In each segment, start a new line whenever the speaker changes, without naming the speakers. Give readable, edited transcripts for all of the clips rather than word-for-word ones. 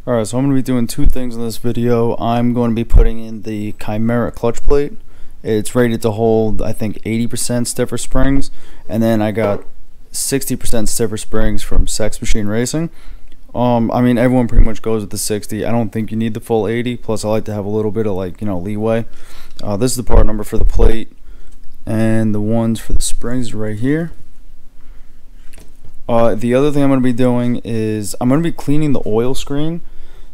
Alright, so I'm going to be doing two things in this video. I'm going to be putting in the Chimera clutch plate. It's rated to hold, I think, 80% stiffer springs. And then I got 60% stiffer springs from Sex Machine Racing. I mean, everyone pretty much goes with the 60. I don't think you need the full 80. Plus, I like to have a little bit of, leeway. This is the part number for the plate. And the ones for the springs are right here. The other thing I'm going to be doing is I'm going to be cleaning the oil screen.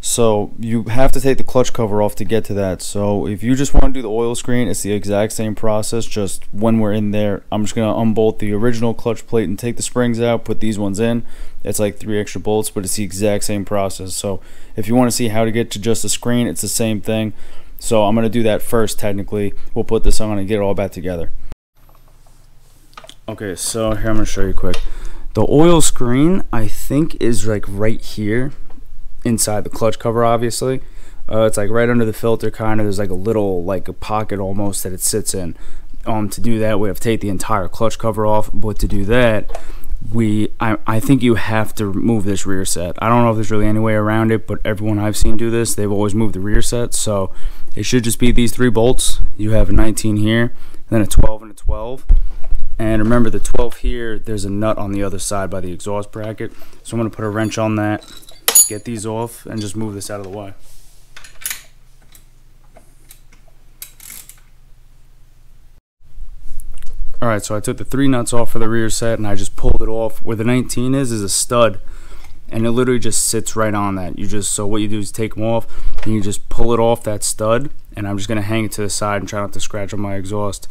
So you have to take the clutch cover off to get to that. So if you just want to do the oil screen, it's the exact same process. Just when we're in there, I'm just going to unbolt the original clutch plate and take the springs out, put these ones in. It's like 3 extra bolts, but it's the exact same process. So if you want to see how to get to just the screen, it's the same thing. So I'm going to do that first technically. We'll put this on and get it all back together. Okay, so here I'm going to show you quick. The oil screen, I think, is like right here inside the clutch cover, obviously. It's like right under the filter, kind of. There's like a little, like a pocket almost that it sits in. To do that, we have to take the entire clutch cover off. But to do that, I think you have to remove this rear set. I don't know if there's really any way around it, but everyone I've seen do this, they've always moved the rear set. So it should just be these 3 bolts. You have a 19 here, then a 12 and a 12. And remember, the 12 here, there's a nut on the other side by the exhaust bracket. So I'm going to put a wrench on that, get these off, and just move this out of the way. Alright, so I took the 3 nuts off for the rear set and I just pulled it off. Where the 19 is a stud, and it literally just sits right on that. So what you do is take them off and you just pull it off that stud, and I'm just going to hang it to the side and try not to scratch on my exhaust.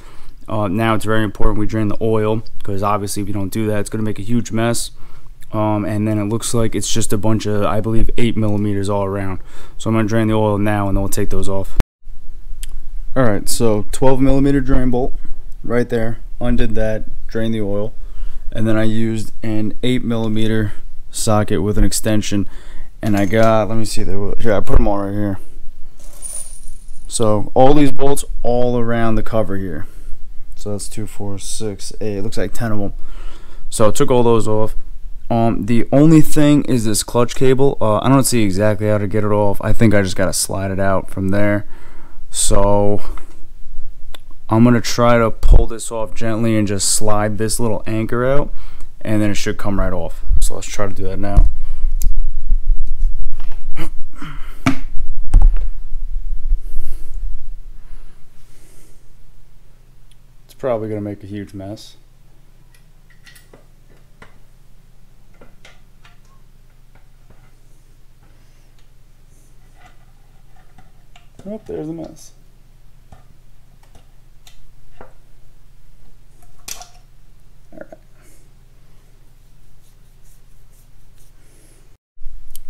Now it's very important we drain the oil, because obviously if you don't do that, it's going to make a huge mess. And then it looks like it's just a bunch of, I believe, 8mm all around. So I'm going to drain the oil now and then we'll take those off. Alright, so 12mm drain bolt right there. Undid that, drained the oil, and then I used an 8mm socket with an extension, and I got, let me see, here, I put them all right here. So all these bolts all around the cover here. So that's 2, 4, 6, 8. It looks like 10 of them. So I took all those off. The only thing is this clutch cable. I don't see exactly how to get it off. I think I just gotta slide it out from there. So I'm gonna try to pull this off gently and just slide this little anchor out, and then it should come right off. So let's try to do that now. It's probably gonna make a huge mess. Oh, there's a mess.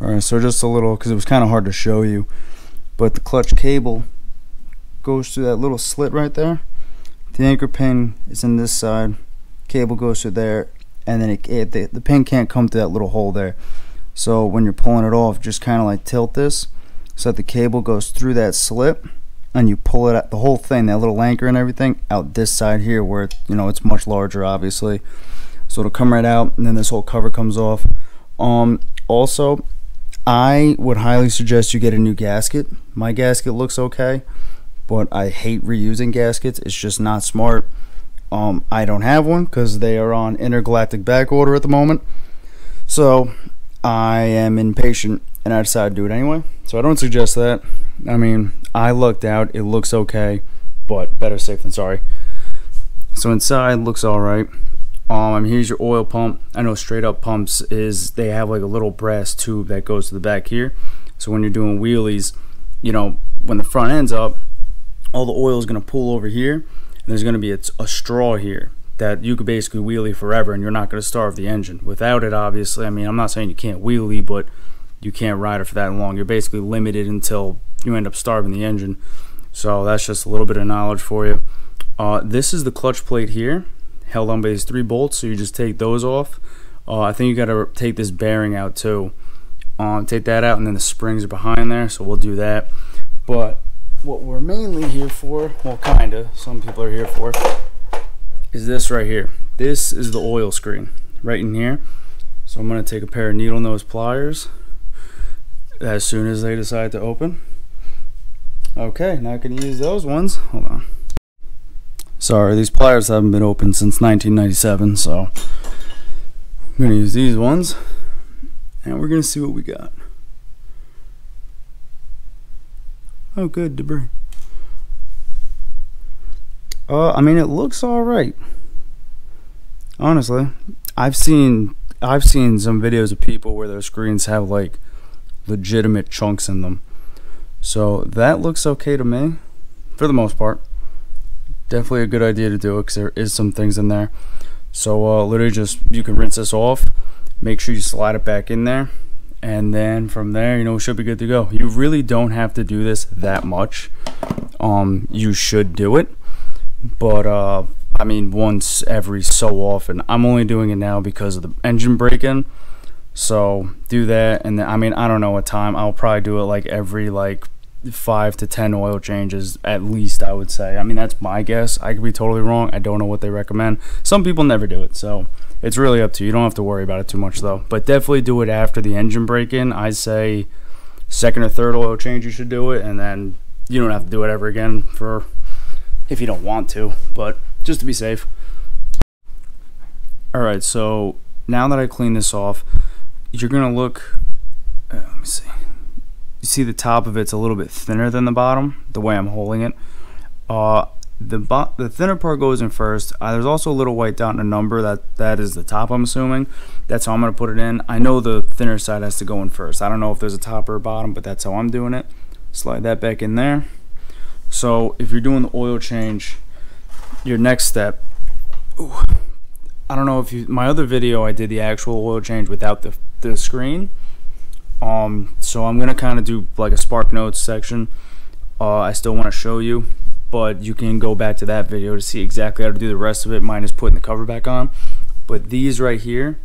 Alright, so just a little, because it was kind of hard to show you, but the clutch cable goes through that little slit right there. The anchor pin is in this side, cable goes through there, and then the pin can't come through that little hole there. So when you're pulling it off, just kind of like tilt this so that the cable goes through that slit, and you pull it out, the whole thing, that little anchor and everything, out this side here where it's much larger, obviously. So it'll come right out, and then this whole cover comes off. Also, I would highly suggest you get a new gasket. My gasket looks okay, but I hate reusing gaskets. It's just not smart. I don't have one because they are on intergalactic back order at the moment. So I am impatient, and I decided to do it anyway. So I don't suggest that. I mean, I lucked out. It looks okay, but better safe than sorry. So inside looks alright. Here's your oil pump. I know straight up pumps they have like a little brass tube that goes to the back here. So when you're doing wheelies, when the front end's up, all the oil is going to pool over here, and there's going to be a straw here that you could basically wheelie forever, and you're not going to starve the engine. Without it, obviously, I mean, I'm not saying you can't wheelie, but you can't ride it for that long. You're basically limited until you end up starving the engine. So that's just a little bit of knowledge for you. This is the clutch plate here, held on by these 3 bolts, so you just take those off. I think you got to take this bearing out too. Take that out, and then the springs are behind there, so we'll do that. But what we're mainly here for, well, kinda, some people are here for, is this right here. This is the oil screen right in here. So I'm going to take a pair of needle nose pliers, as soon as they decide to open. Okay, now I can use those ones. Hold on. Sorry, these pliers haven't been opened since 1997, so I'm going to use these ones, and we're going to see what we got. Oh, good, debris. I mean, it looks all right. Honestly, I've seen some videos of people where their screens have like legitimate chunks in them. So that looks okay to me, for the most part. Definitely a good idea to do it because there is some things in there. So literally just, you can rinse this off, make sure you slide it back in there, and then from there, you know, it should be good to go. You really don't have to do this that much. You should do it, but I mean, once every so often. I'm only doing it now because of the engine break-in. So do that, and then, I mean, I don't know what time. I'll probably do it like every 5 to 10 oil changes at least, I would say. I mean, that's my guess. I could be totally wrong. I don't know what they recommend. Some people never do it, so it's really up to you. You don't have to worry about it too much though, but definitely do it after the engine break-in. I say second or third oil change you should do it, and then you don't have to do it ever again for if you don't want to, but just to be safe. Alright, so now that I clean this off, you're gonna look, let me see. You see the top of it's a little bit thinner than the bottom, the way I'm holding it. The thinner part goes in first. There's also a little white dot and a number, that is the top, I'm assuming. That's how I'm going to put it in. I know the thinner side has to go in first. I don't know if there's a top or a bottom, but that's how I'm doing it. Slide that back in there. So if you're doing the oil change, your next step, I don't know if you, my other video I did the actual oil change without the screen. So I'm gonna kind of do like a spark notes section. I still want to show you, but you can go back to that video to see exactly how to do the rest of it, minus putting the cover back on. But these right here,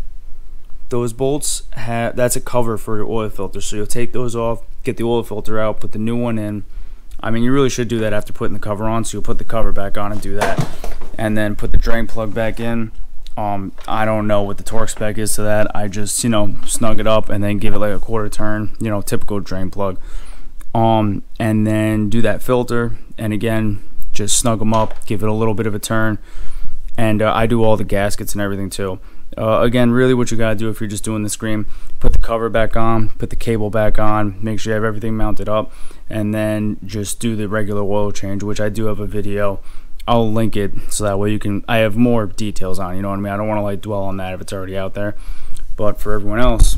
those bolts that's a cover for your oil filter, so you'll take those off, get the oil filter out, put the new one in. I mean, you really should do that after putting the cover on, so you'll put the cover back on and do that, and then put the drain plug back in. I don't know what the torque spec is to that. I just, you know, snug it up and then give it like a quarter turn, you know, typical drain plug. And then do that filter, and again, just snug them up, give it a little bit of a turn. And I do all the gaskets and everything too. Again, really what you gotta do if you're just doing the screen, put the cover back on, put the cable back on, make sure you have everything mounted up, and then just do the regular oil change, which I do have a video. I'll link it so that way you can, I have more details on it, you know what I mean? I don't want to like dwell on that if it's already out there. But for everyone else,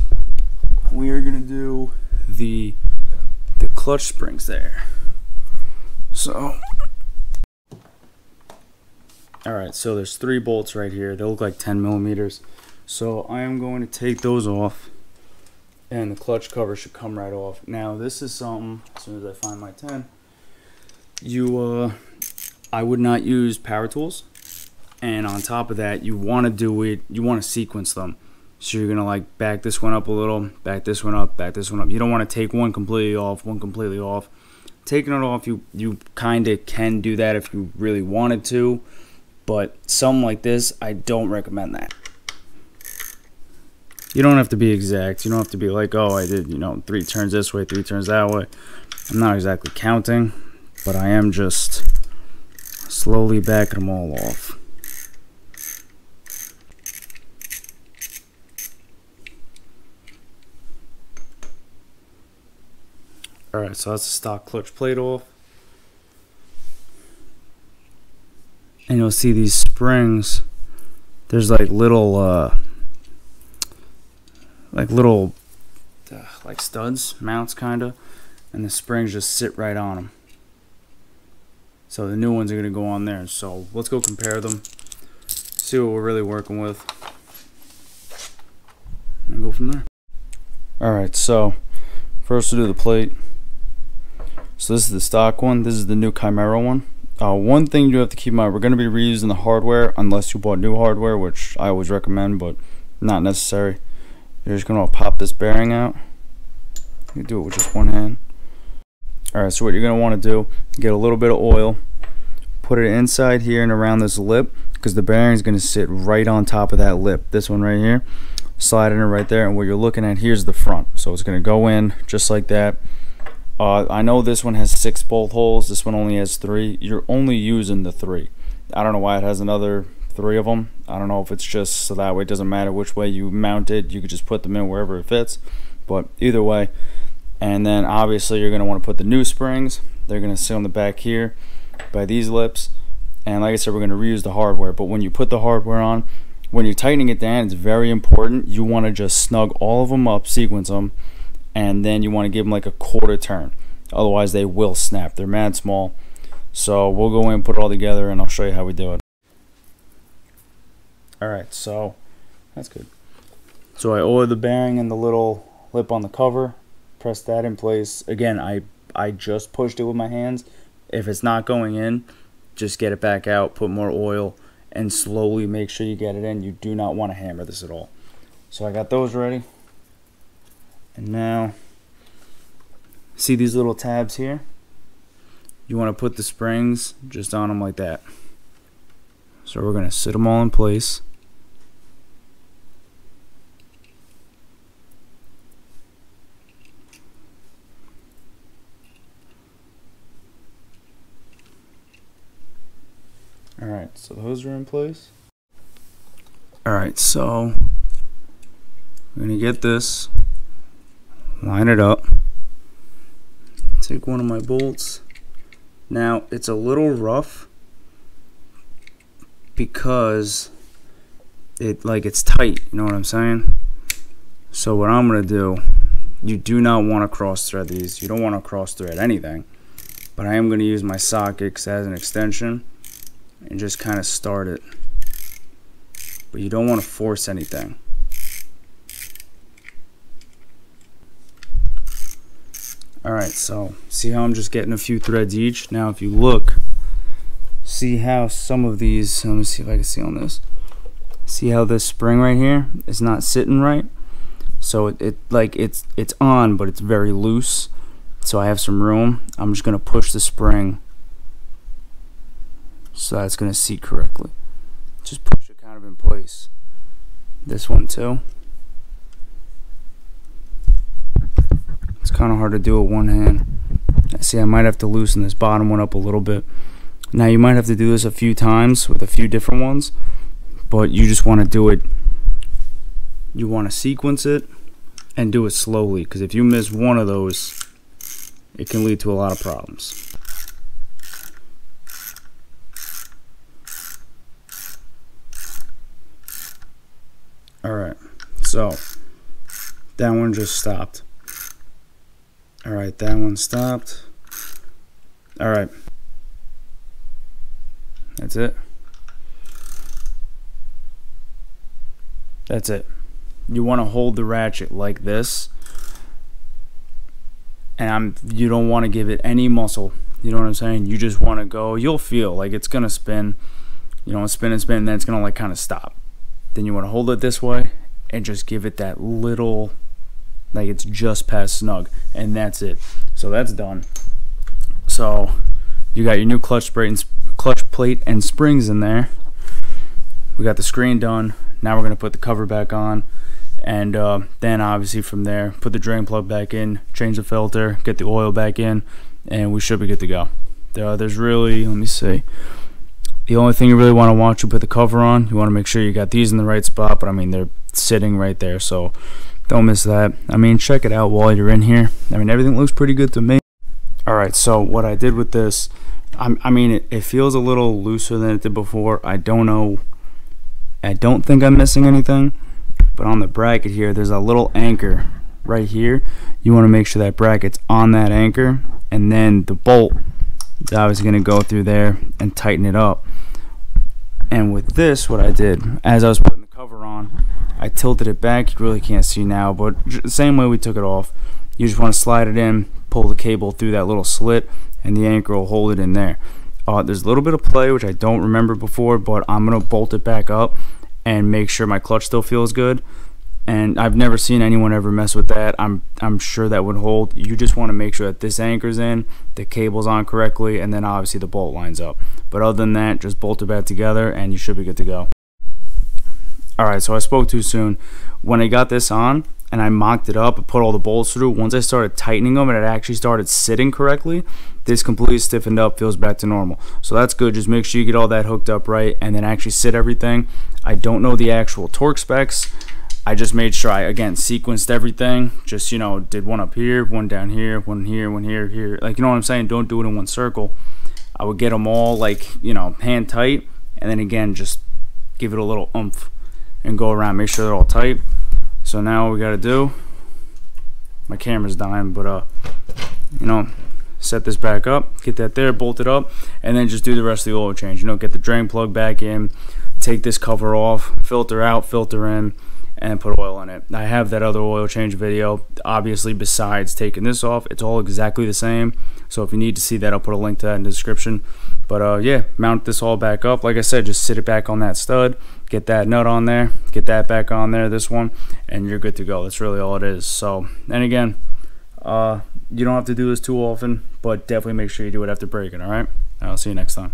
we are gonna do the clutch springs there. So, alright, so there's 3 bolts right here. They look like 10 millimeters. So I am going to take those off, and the clutch cover should come right off. Now this is something, as soon as I find my 10, I would not use power tools, and on top of that, you want to do it, you want to sequence them. So you're gonna like back this one up a little, back this one up, back this one up. You don't want to take one completely off, one completely off. Taking it off, you kind of can do that if you really wanted to, but something like this, I don't recommend that. You don't have to be exact. You don't have to be like, oh, I did, you know, 3 turns this way, 3 turns that way. I'm not exactly counting, but I am just slowly backing them all off. Alright, so that's the stock clutch plate off. And you'll see these springs, there's like little like studs, mounts kinda, and the springs just sit right on them. So the new ones are gonna go on there. So let's go compare them, see what we're really working with, and go from there. Alright, so first we'll do the plate. So this is the stock one, this is the new Chimera one. One thing you have to keep in mind, we're going to be reusing the hardware unless you bought new hardware, which I always recommend, but not necessary. You're just going to pop this bearing out. You can do it with just one hand. Alright, so what you're going to want to do, get a little bit of oil, put it inside here and around this lip, because the bearing is going to sit right on top of that lip, this one right here. slide it in right there, and what you're looking at here is the front. So it's going to go in just like that. I know this one has 6 bolt holes. This one only has 3. You're only using the 3. I don't know why it has another 3 of them. I don't know if it's just so that way it doesn't matter which way you mount it. You could just put them in wherever it fits. But either way. And then obviously you're going to want to put the new springs. They're going to sit on the back here by these lips. And like I said, we're going to reuse the hardware. But when you put the hardware on, when you're tightening it down, it's very important. You want to just snug all of them up, sequence them, and then you want to give them like a quarter turn. Otherwise they will snap. They're mad small. So we'll go in and put it all together, and I'll show you how we do it. Alright, so that's good. So I oiled the bearing and the little lip on the cover, press that in place. Again, I just pushed it with my hands. If it's not going in, just get it back out, put more oil, and slowly make sure you get it in. You do not want to hammer this at all. So I got those ready. And now, see these little tabs here? You want to put the springs just on them like that. So we're going to sit them all in place. Alright, so those are in place. Alright, so we're going to get this, line it up, take one of my bolts. Now it's a little rough because it's tight, you know what I'm saying? So what I'm going to do, you do not want to cross thread these. You don't want to cross thread anything, but I am going to use my socket because it has an extension, and just kind of start it. But you don't want to force anything. Alright, so see how I'm just getting a few threads each? Now if you look, see how some of these, let me see if I can see on this. See how this spring right here is not sitting right? So it's on, but it's very loose. So I have some room. I'm just gonna push the spring so that's going to seat correctly. Just push it kind of in place. This one too. It's kind of hard to do with one hand. See, I might have to loosen this bottom one up a little bit. Now you might have to do this a few times with a few different ones, but you just want to do it, you want to sequence it and do it slowly, because if you miss one of those, it can lead to a lot of problems. Alright, so that one just stopped. Alright, that one stopped. Alright, that's it. That's it. You want to hold the ratchet like this, and you don't want to give it any muscle. You know what I'm saying? You just want to go, you'll feel like it's going to spin, you know, spin and spin, and then it's going to like kind of stop. Then you want to hold it this way and just give it that little, like it's just past snug, and that's it. So that's done. So you got your new clutch plate and springs in there. We got the screen done. Now we're going to put the cover back on, and then obviously from there put the drain plug back in, change the filter, get the oil back in, and we should be good to go. There's really, let me see, the only thing you really want to watch, you put the cover on, you want to make sure you got these in the right spot, but I mean they're sitting right there, so don't miss that. I mean, check it out while you're in here. I mean, everything looks pretty good to me. Alright, so what I did with this, I mean it feels a little looser than it did before. I don't know, I don't think I'm missing anything, but on the bracket here there's a little anchor right here. You want to make sure that bracket's on that anchor, and then the bolt is obviously going to go through there and tighten it up. And with this, what I did, as I was putting the cover on, I tilted it back. You really can't see now, but the same way we took it off. You just want to slide it in, pull the cable through that little slit, and the anchor will hold it in there. There's a little bit of play, which I don't remember before, but I'm going to bolt it back up and make sure my clutch still feels good. And I've never seen anyone ever mess with that. I'm sure that would hold. You just want to make sure that this anchor's in, the cable's on correctly, and then obviously the bolt lines up. But other than that, just bolt it back together and you should be good to go. Alright, so I spoke too soon. When I got this on and I mocked it up and put all the bolts through, once I started tightening them and it actually started sitting correctly, this completely stiffened up, feels back to normal. So that's good. Just make sure you get all that hooked up right and then actually sit everything. I don't know the actual torque specs. I just made sure I, again, sequenced everything. Just, you know, did one up here, one down here, one here, one here, here. Like, you know what I'm saying? Don't do it in one circle. I would get them all, like, you know, hand tight, and then again, just give it a little oomph and go around. Make sure they're all tight. So now what we got to do, my camera's dying, but, you know, set this back up, get that there, bolt it up, and then just do the rest of the oil change. You know, get the drain plug back in, take this cover off, filter out, filter in, and put oil in it. I have that other oil change video. Obviously, besides taking this off, it's all exactly the same. So if you need to see that, I'll put a link to that in the description. But yeah, mount this all back up. Like I said, just sit it back on that stud, get that nut on there, get that back on there, this one, and you're good to go. That's really all it is. So, and again, you don't have to do this too often, but definitely make sure you do it after braking, all right? I'll see you next time.